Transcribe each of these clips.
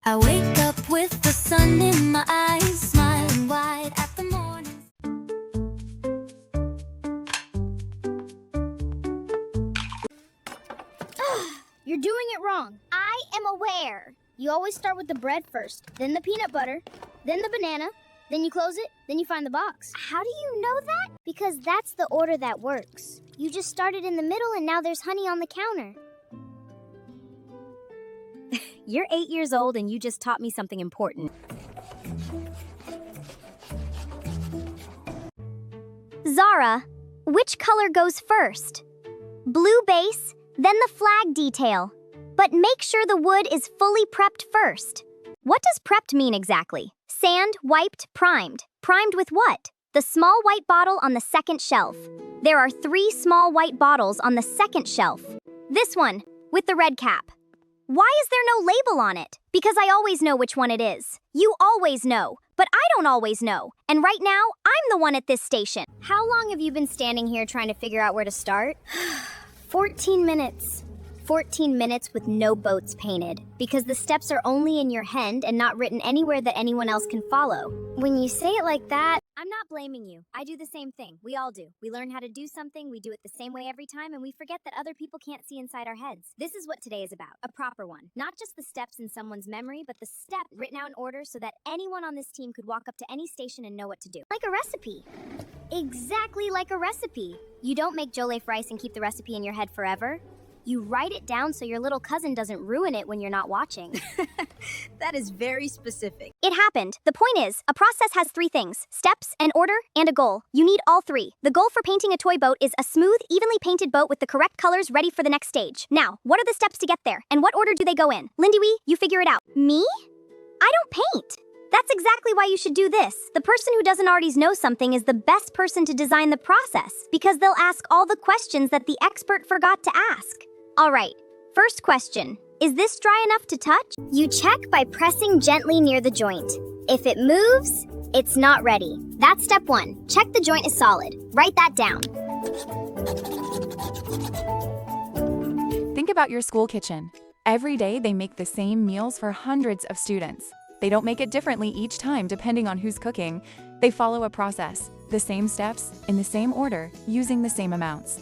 I wake up with the sun in my eyes, smiling wide at the morning. You're doing it wrong. I am aware. You always start with the bread first, then the peanut butter, then the banana, then you close it, then you find the box. How do you know that? Because that's the order that works. You just started in the middle and now there's honey on the counter. You're 8 years old and you just taught me something important. Zara, which color goes first? Blue base, then the flag detail. But make sure the wood is fully prepped first. What does prepped mean exactly? Sand, wiped, primed. Primed with what? The small white bottle on the second shelf. There are 3 small white bottles on the second shelf. This one, with the red cap. Why is there no label on it? Because I always know which one it is. You always know, but I don't always know. And right now, I'm the one at this station. How long have you been standing here trying to figure out where to start? 14 minutes. 14 minutes with no boats painted, because the steps are only in your head and not written anywhere that anyone else can follow. When you say it like that, I'm not blaming you. I do the same thing. We all do. We learn how to do something, we do it the same way every time, and we forget that other people can't see inside our heads. This is what today is about, a proper one. Not just the steps in someone's memory, but the step written out in order so that anyone on this team could walk up to any station and know what to do. like a recipe. Exactly like a recipe. You don't make jollof rice and keep the recipe in your head forever. You write it down so your little cousin doesn't ruin it when you're not watching. That is very specific. It happened. The point is, a process has 3 things: steps, an order, and a goal. You need all 3. The goal for painting a toy boat is a smooth, evenly painted boat with the correct colors ready for the next stage. Now, what are the steps to get there? And what order do they go in? Lindy Wee, you figure it out. Me? I don't paint. That's exactly why you should do this. The person who doesn't already know something is the best person to design the process, because they'll ask all the questions that the expert forgot to ask. All right, first question. Is this dry enough to touch? You check by pressing gently near the joint. If it moves, it's not ready. That's step 1. Check the joint is solid. Write that down. Think about your school kitchen. Every day they make the same meals for hundreds of students. They don't make it differently each time depending on who's cooking. They follow a process, the same steps, in the same order, using the same amounts.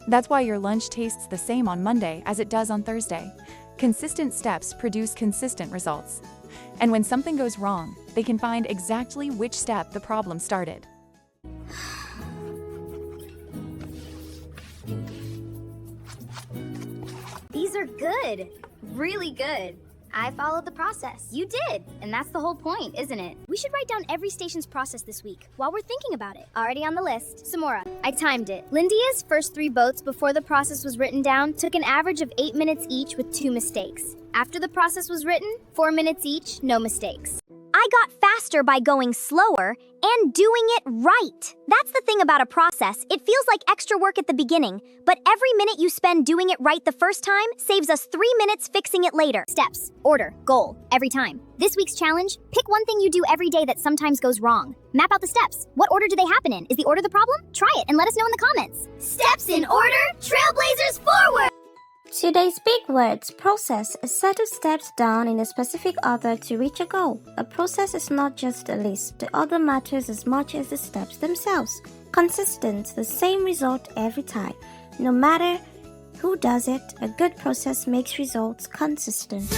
That's why your lunch tastes the same on Monday as it does on Thursday. Consistent steps produce consistent results. And when something goes wrong, they can find exactly which step the problem started. These are good. Really good. I followed the process. You did. And that's the whole point, isn't it? We should write down every station's process this week while we're thinking about it. Already on the list. Semira, I timed it. Lindia's first 3 boats before the process was written down took an average of 8 minutes each with 2 mistakes. After the process was written, 4 minutes each, no mistakes. I got faster by going slower and doing it right. That's the thing about a process. It feels like extra work at the beginning, but every minute you spend doing it right the first time saves us 3 minutes fixing it later. Steps, order, goal, every time. This week's challenge, pick one thing you do every day that sometimes goes wrong. Map out the steps. What order do they happen in? Is the order the problem? Try it and let us know in the comments. Steps in order, trailblazers forward! Today's big words: process, a set of steps done in a specific order to reach a goal. A process is not just a list. The order matters as much as the steps themselves. Consistent, the same result every time. No matter who does it, a good process makes results consistent.